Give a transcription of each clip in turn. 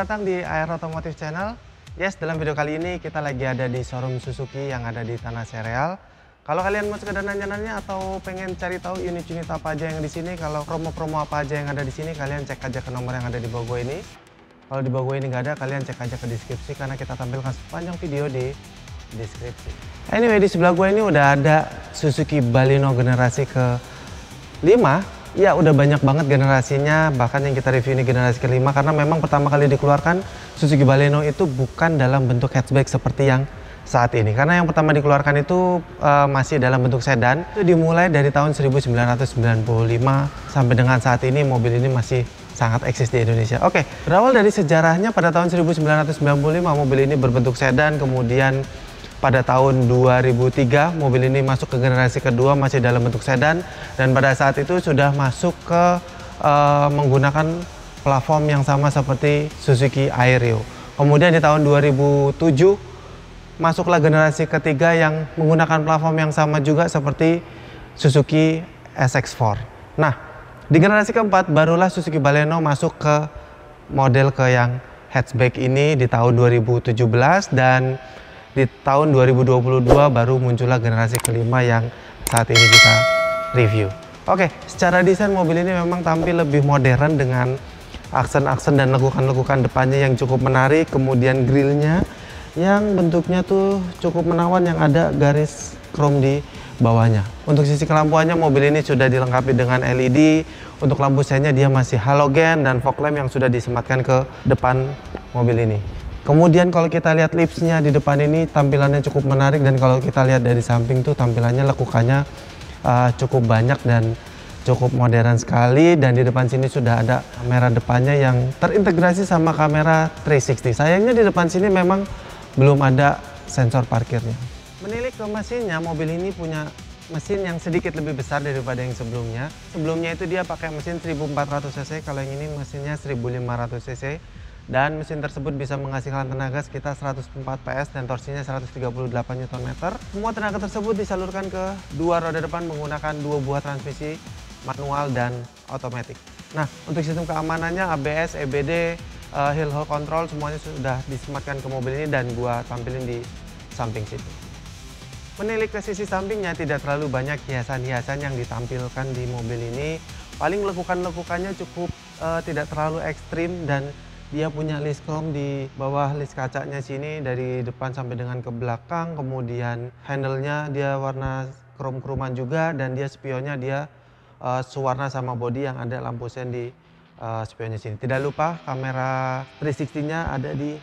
Selamat datang di AR Automotive Channel. Yes, dalam video kali ini kita lagi ada di showroom Suzuki yang ada di Tanah Sereal. Kalau kalian mau sekedar nanya-nanya atau pengen cari tahu unit-unit apa aja yang di sini, kalau promo-promo apa aja yang ada di sini, kalian cek aja ke nomor yang ada di bawah gue ini. Kalau di bawah gue ini nggak ada, kalian cek aja ke deskripsi karena kita tampilkan sepanjang video di deskripsi. Anyway, di sebelah gue ini udah ada Suzuki Baleno generasi ke-5. Ya, udah banyak banget generasinya, bahkan yang kita review ini generasi ke-5 karena memang pertama kali dikeluarkan Suzuki Baleno itu bukan dalam bentuk hatchback seperti yang saat ini. Karena yang pertama dikeluarkan itu masih dalam bentuk sedan. Itu dimulai dari tahun 1995 sampai dengan saat ini mobil ini masih sangat eksis di Indonesia. Oke, berawal dari sejarahnya pada tahun 1995 mobil ini berbentuk sedan, kemudian pada tahun 2003 mobil ini masuk ke generasi kedua masih dalam bentuk sedan, dan pada saat itu sudah masuk ke menggunakan platform yang sama seperti Suzuki Airio. Kemudian di tahun 2007 masuklah generasi ketiga yang menggunakan platform yang sama juga seperti Suzuki SX4. Nah, di generasi keempat barulah Suzuki Baleno masuk ke model ke yang hatchback ini di tahun 2017, dan di tahun 2022 baru muncullah generasi kelima yang saat ini kita review. Oke, secara desain mobil ini memang tampil lebih modern dengan aksen-aksen dan lekukan-lekukan depannya yang cukup menarik. Kemudian grillnya yang bentuknya tuh cukup menawan, yang ada garis chrome di bawahnya. Untuk sisi kelampuannya mobil ini sudah dilengkapi dengan LED. Untuk lampu senya dia masih halogen dan fog lamp yang sudah disematkan ke depan mobil ini. Kemudian kalau kita lihat lipsnya di depan ini tampilannya cukup menarik, dan kalau kita lihat dari samping tuh tampilannya lekukannya cukup banyak dan cukup modern sekali. Dan di depan sini sudah ada kamera depannya yang terintegrasi sama kamera 360. Sayangnya di depan sini memang belum ada sensor parkirnya. Menilik ke mesinnya, mobil ini punya mesin yang sedikit lebih besar daripada yang sebelumnya. Sebelumnya itu dia pakai mesin 1400 cc, kalau yang ini mesinnya 1500 cc. Dan mesin tersebut bisa menghasilkan tenaga sekitar 104 PS dan torsinya 138 Nm. Semua tenaga tersebut disalurkan ke dua roda depan menggunakan dua buah transmisi manual dan otomatis. Nah, untuk sistem keamanannya ABS, EBD, hill hold control semuanya sudah disematkan ke mobil ini dan gua tampilin di samping situ. Menilik ke sisi sampingnya, tidak terlalu banyak hiasan-hiasan yang ditampilkan di mobil ini. Paling lekukan-lekukannya cukup tidak terlalu ekstrim, dan dia punya list chrome di bawah list kacanya sini dari depan sampai dengan ke belakang. Kemudian handle-nya dia warna chrome-chromean juga, dan dia spionnya dia sewarna sama body yang ada lampu sen di spionnya sini. Tidak lupa kamera 360-nya ada di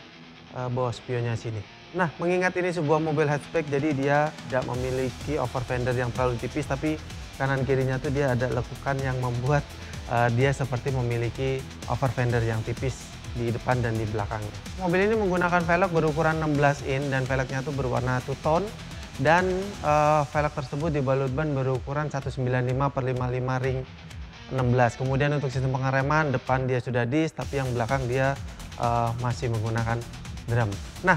bawah spionnya sini. Nah, mengingat ini sebuah mobil hatchback, jadi dia tidak memiliki over fender yang terlalu tipis, tapi kanan kirinya tuh dia ada lekukan yang membuat dia seperti memiliki over fender yang tipis di depan dan di belakangnya. Mobil ini menggunakan velg berukuran 16 in dan velgnya tuh berwarna two tone, dan velg tersebut dibalut ban berukuran 195/55 ring 16. Kemudian untuk sistem pengereman, depan dia sudah disc, tapi yang belakang dia masih menggunakan drum. Nah,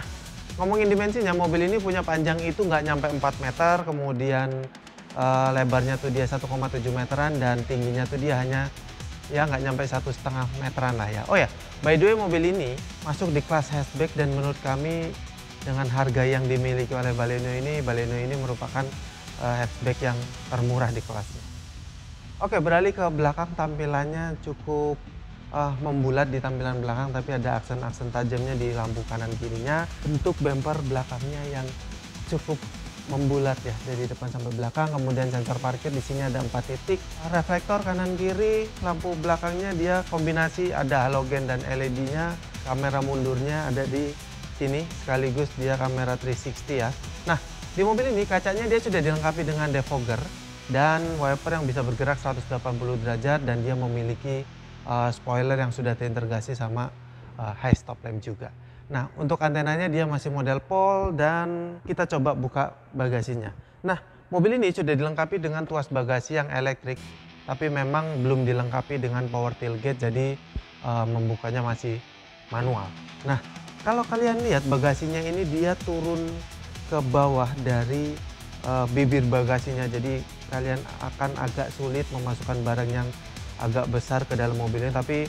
ngomongin dimensinya, mobil ini punya panjang itu nggak nyampe 4 meter, kemudian lebarnya tuh dia 1,7 meteran, dan tingginya tuh dia hanya ya nggak nyampe 1,5 meteran lah ya. Oh ya, by the way, mobil ini masuk di kelas hatchback, dan menurut kami dengan harga yang dimiliki oleh Baleno ini merupakan hatchback yang termurah di kelasnya. Oke, beralih ke belakang, tampilannya cukup membulat di tampilan belakang, tapi ada aksen-aksen tajamnya di lampu kanan kirinya. Bentuk bumper belakangnya yang cukup membulat ya dari depan sampai belakang. Kemudian sensor parkir di sini ada 4 titik. Reflektor kanan kiri, lampu belakangnya dia kombinasi ada halogen dan LED-nya. Kamera mundurnya ada di sini, sekaligus dia kamera 360 ya. Nah, di mobil ini kacanya dia sudah dilengkapi dengan defogger dan wiper yang bisa bergerak 180 derajat, dan dia memiliki spoiler yang sudah terintegrasi sama high stop lamp juga. Nah, untuk antenanya dia masih model pole, dan kita coba buka bagasinya. Nah, mobil ini sudah dilengkapi dengan tuas bagasi yang elektrik, tapi memang belum dilengkapi dengan power tailgate, jadi membukanya masih manual. Nah, kalau kalian lihat bagasinya ini dia turun ke bawah dari bibir bagasinya, jadi kalian akan agak sulit memasukkan barang yang agak besar ke dalam mobilnya, tapi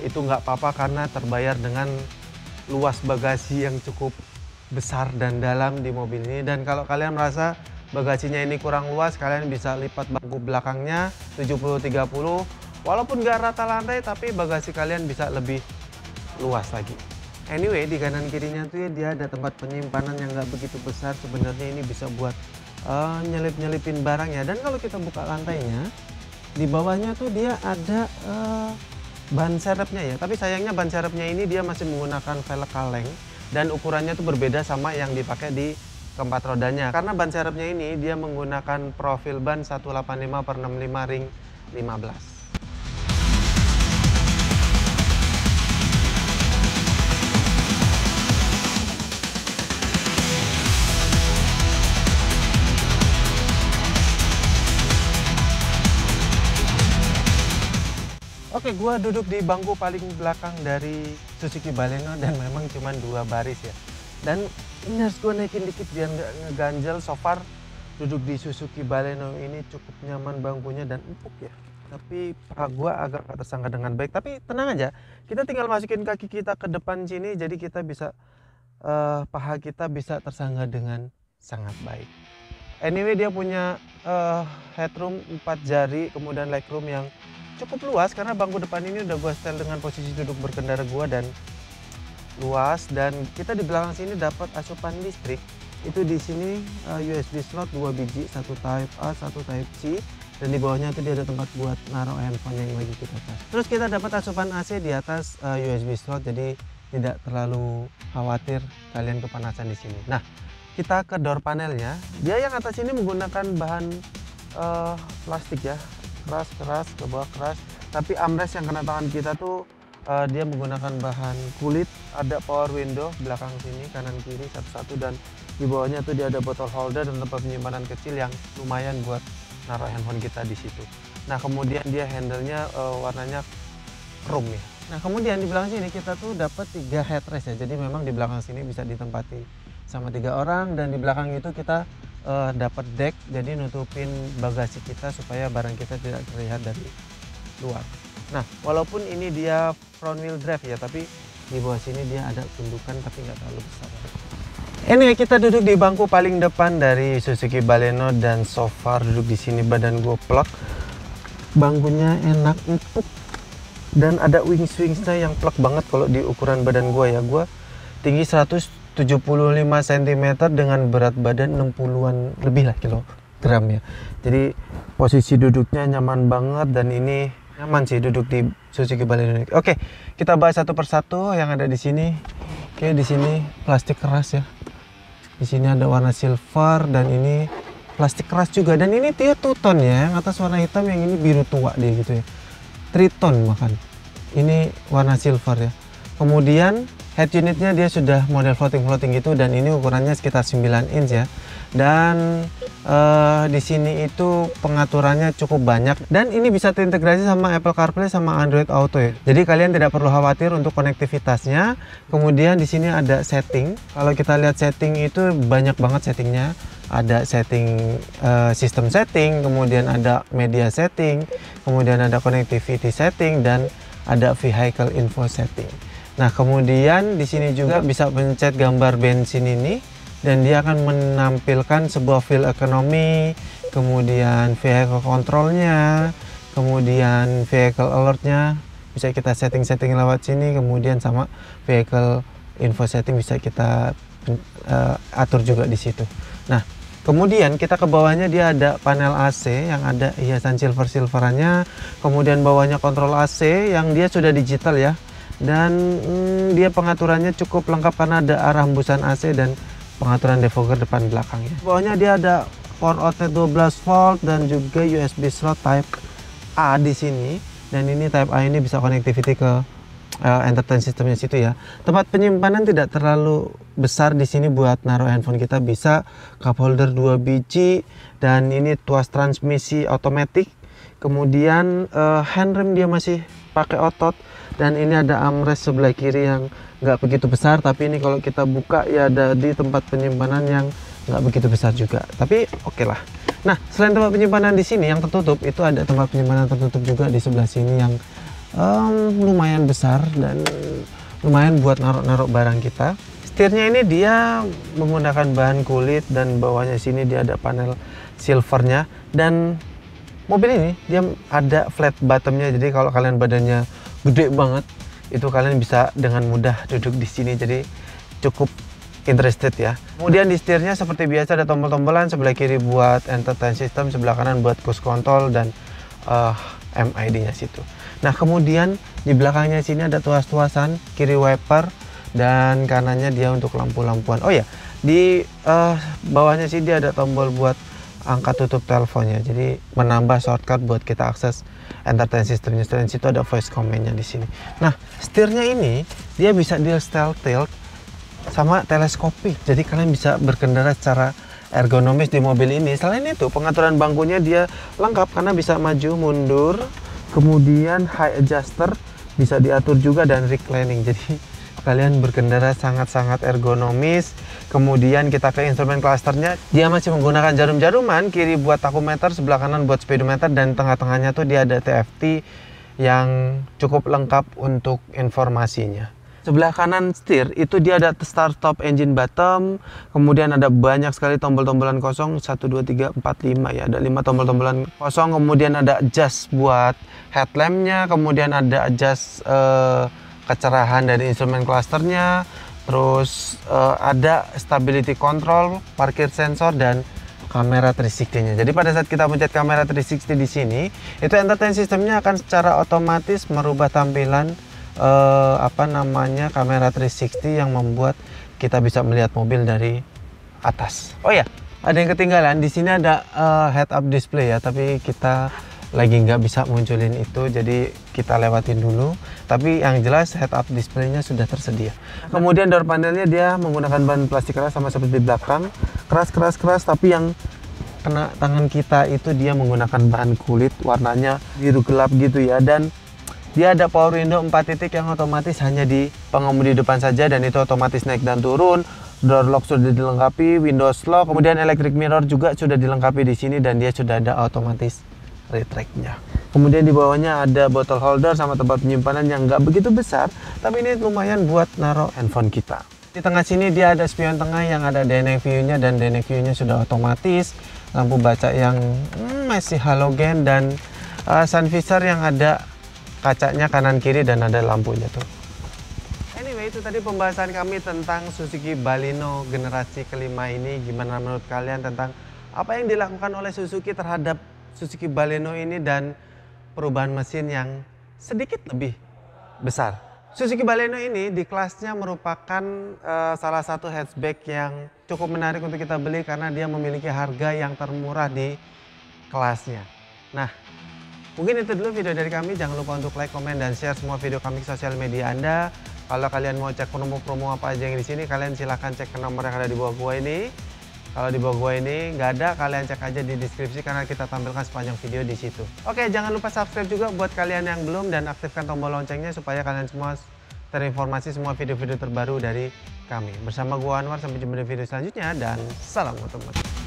itu nggak apa-apa karena terbayar dengan luas bagasi yang cukup besar dan dalam di mobil ini. Dan kalau kalian merasa bagasinya ini kurang luas, kalian bisa lipat bangku belakangnya 70-30, walaupun nggak rata lantai tapi bagasi kalian bisa lebih luas lagi. Anyway, di kanan kirinya tuh ya dia ada tempat penyimpanan yang nggak begitu besar. Sebenarnya ini bisa buat nyelip-nyelipin barang ya. Dan kalau kita buka lantainya, di bawahnya tuh dia ada ban serepnya ya. Tapi sayangnya ban serepnya ini dia masih menggunakan velg kaleng dan ukurannya tuh berbeda sama yang dipakai di keempat rodanya. Karena ban serepnya ini dia menggunakan profil ban 185/65 ring 15. Oke, gua duduk di bangku paling belakang dari Suzuki Baleno dan memang cuma 2 baris ya. Dan ini harus gua naikin dikit biar nggak ngeganjel. So far duduk di Suzuki Baleno ini cukup nyaman bangkunya dan empuk ya. Tapi paha gua agak nggak tersangka dengan baik. Tapi tenang aja, kita tinggal masukin kaki kita ke depan sini, jadi kita bisa paha kita bisa tersangga dengan sangat baik. Anyway, dia punya headroom 4 jari, kemudian legroom yang cukup luas karena bangku depan ini udah gua setel dengan posisi duduk berkendara gua dan luas. Dan kita di belakang sini dapat asupan listrik. Itu di sini USB slot 2 biji, satu Type A, satu Type C, dan di bawahnya itu dia ada tempat buat naruh handphone yang lagi kita cas. Terus kita dapat asupan AC di atas USB slot, jadi tidak terlalu khawatir kalian kepanasan di sini. Nah, kita ke door panelnya. Dia yang atas ini menggunakan bahan plastik ya. Keras, ke bawah keras, tapi armrest yang kena tangan kita tuh dia menggunakan bahan kulit. Ada power window belakang sini, kanan kiri satu-satu, dan di bawahnya tuh dia ada bottle holder dan tempat penyimpanan kecil yang lumayan buat naruh handphone kita di situ. Nah, kemudian dia handle-nya warnanya chrome ya. Nah, kemudian di belakang sini kita tuh dapat 3 headrest ya, jadi memang di belakang sini bisa ditempati sama 3 orang, dan di belakang itu kita dapat deck, jadi nutupin bagasi kita supaya barang kita tidak terlihat dari luar. Nah, walaupun ini dia front wheel drive ya, tapi di bawah sini dia ada gundukan tapi nggak terlalu besar. Ini kita duduk di bangku paling depan dari Suzuki Baleno dan so far duduk di sini badan gue plek. Bangkunya enak, empuk, dan ada wings-wingsnya yang plek banget kalau di ukuran badan gue ya. Gue tinggi 175 cm dengan berat badan 60-an lebih lah kilogram ya. Jadi posisi duduknya nyaman banget dan ini nyaman sih duduk di Suzuki Baleno. Oke, kita bahas satu persatu yang ada di sini. Oke, di sini plastik keras ya. Di sini ada warna silver dan ini plastik keras juga, dan ini dia two tone ya. Yang atas warna hitam, yang ini biru tua dia gitu ya. Triton bahkan. Ini warna silver ya. Kemudian head unitnya dia sudah model floating gitu, dan ini ukurannya sekitar 9 inch ya. Dan di sini itu pengaturannya cukup banyak, dan ini bisa terintegrasi sama Apple CarPlay sama Android Auto ya. Jadi kalian tidak perlu khawatir untuk konektivitasnya. Kemudian di sini ada setting. Kalau kita lihat setting itu banyak banget settingnya. Ada setting sistem setting, kemudian ada media setting, kemudian ada connectivity setting, dan ada vehicle info setting. Nah, kemudian di sini juga bisa pencet gambar bensin ini, dan dia akan menampilkan sebuah fuel economy, kemudian vehicle controlnya, kemudian vehicle alertnya bisa kita setting lewat sini, kemudian sama vehicle info setting bisa kita atur juga di situ. Nah, kemudian kita ke bawahnya dia ada panel AC yang ada hiasan silverannya, kemudian bawahnya kontrol AC yang dia sudah digital ya. Dan dia pengaturannya cukup lengkap karena ada arah hembusan AC dan pengaturan defogger depan belakangnya. Bawahnya dia ada port outlet 12 volt dan juga USB slot Type A di sini. Dan ini Type A ini bisa connectivity ke entertain sistemnya situ ya. Tempat penyimpanan tidak terlalu besar di sini buat naruh handphone kita, bisa cup holder 2 biji, dan ini tuas transmisi otomatis. Kemudian handrem dia masih pakai otot, dan ini ada armrest sebelah kiri yang nggak begitu besar, tapi ini kalau kita buka ya ada di tempat penyimpanan yang nggak begitu besar juga, tapi oke lah. Nah, selain tempat penyimpanan di sini yang tertutup, itu ada tempat penyimpanan tertutup juga di sebelah sini yang lumayan besar dan lumayan buat naruh-naruh barang kita. Setirnya ini dia menggunakan bahan kulit dan bawahnya sini dia ada panel silvernya, dan mobil ini dia ada flat bottomnya, jadi kalau kalian badannya gede banget itu kalian bisa dengan mudah duduk di sini, jadi cukup interested ya. Kemudian di setirnya seperti biasa ada tombol-tombolan, sebelah kiri buat entertainment system, sebelah kanan buat cruise control dan MID-nya situ. Nah kemudian di belakangnya sini ada tuas-tuasan, kiri wiper dan kanannya dia untuk lampu-lampuan. Oh ya, di bawahnya sih dia ada tombol buat angkat tutup teleponnya, jadi menambah shortcut buat kita akses entertainment systemnya. Selain situ ada voice command-nya di sini. Nah setirnya ini dia bisa di style tilt sama teleskopik, jadi kalian bisa berkendara secara ergonomis di mobil ini. Selain itu pengaturan bangkunya dia lengkap karena bisa maju mundur, kemudian high adjuster bisa diatur juga, dan reclining, jadi kalian berkendara sangat-sangat ergonomis. Kemudian kita ke instrumen clusternya, dia masih menggunakan jarum-jaruman, kiri buat tachometer, sebelah kanan buat speedometer, dan tengah-tengahnya tuh dia ada TFT yang cukup lengkap untuk informasinya. Sebelah kanan setir itu dia ada start stop engine bottom, kemudian ada banyak sekali tombol-tombolan kosong, 1 2 3 4 5 ya, ada 5 tombol-tombolan kosong. Kemudian ada adjust buat headlampnya, kemudian ada adjust kecerahan dari instrumen clusternya, terus ada stability control, parkir sensor, dan kamera 360-nya. Jadi pada saat kita pencet kamera 360 di sini, itu entertainment systemnya akan secara otomatis merubah tampilan kamera 360 yang membuat kita bisa melihat mobil dari atas. Oh ya, ada yang ketinggalan di sini, ada head up display ya, tapi kita lagi nggak bisa munculin itu, jadi kita lewatin dulu. Tapi yang jelas head up display-nya sudah tersedia. Kemudian door panelnya dia menggunakan bahan plastik keras sama seperti di belakang, keras, tapi yang kena tangan kita itu dia menggunakan bahan kulit warnanya biru gelap gitu ya. Dan dia ada power window 4 titik yang otomatis hanya di pengemudi depan saja, dan itu otomatis naik dan turun. Door lock sudah dilengkapi, windows lock, kemudian electric mirror juga sudah dilengkapi di sini, dan dia sudah ada otomatis retract-nya. Kemudian di bawahnya ada bottle holder sama tempat penyimpanan yang nggak begitu besar, tapi ini lumayan buat naruh handphone kita. Di tengah sini dia ada spion tengah yang ada dynamic view-nya, dan dynamic view-nya sudah otomatis, lampu baca yang masih halogen, dan sun visor yang ada kacanya kanan kiri dan ada lampunya tuh. Anyway, itu tadi pembahasan kami tentang Suzuki Baleno generasi kelima ini. Gimana menurut kalian tentang apa yang dilakukan oleh Suzuki terhadap Suzuki Baleno ini dan perubahan mesin yang sedikit lebih besar? Suzuki Baleno ini di kelasnya merupakan salah satu hatchback yang cukup menarik untuk kita beli karena dia memiliki harga yang termurah di kelasnya. Nah, mungkin itu dulu video dari kami. Jangan lupa untuk like, komen, dan share semua video kami ke sosial media Anda. Kalau kalian mau cek promo-promo apa aja yang di sini, kalian silahkan cek ke nomor yang ada di bawah gua ini. Kalau di bawah gua ini nggak ada, kalian cek aja di deskripsi karena kita tampilkan sepanjang video di situ. Oke, jangan lupa subscribe juga buat kalian yang belum, dan aktifkan tombol loncengnya supaya kalian semua terinformasi semua video-video terbaru dari kami. Bersama gua Anwar, sampai jumpa di video selanjutnya, dan salam otomotif.